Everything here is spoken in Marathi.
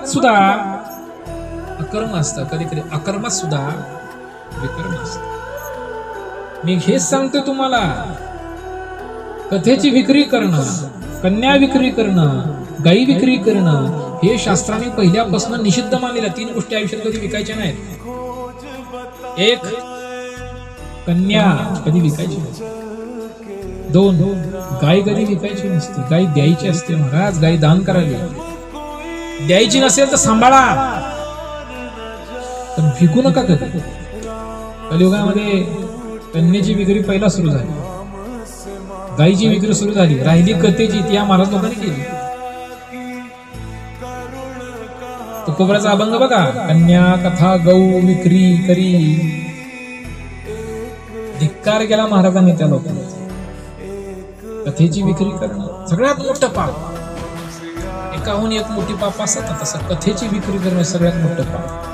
सुद्धा अकर्म असतं, कधी कधी अकर्मात सुद्धा विकर्म असतं. मी हेच सांगतो तुम्हाला, कथेची विक्री करणं, कन्या विक्री करणं, गाई विक्री करणं हे शास्त्राने पहिल्यापासून निषिद्ध मानलेल्या 3 गोष्टी आयुष्यात कधी विकायच्या नाहीत. एक, कन्या कधी विकायची नसते. 2, गाय कधी विकायची नसते, गाय द्यायची असते. महाराज, गाय दान करावी. द्यायची नसेल तर सांभाळा, पण विकू नका कधी. कलियुगामध्ये कन्याची विक्री पहिला सुरू झाली, गायीची विक्री सुरू झाली, राहिली कथेची, ती या महाराज लोकांनी केली. तुकोबराचा अभंग बघा, कन्या कथा गौ विक्री करी. धिक्कार केला महाराजांनी त्या लोकांना. कथेची विक्री करणं सगळ्यात मोठं पाप. एकाहून एक मोठी पाप असतात, तसं कथेची विक्री करणं सगळ्यात मोठं पाप.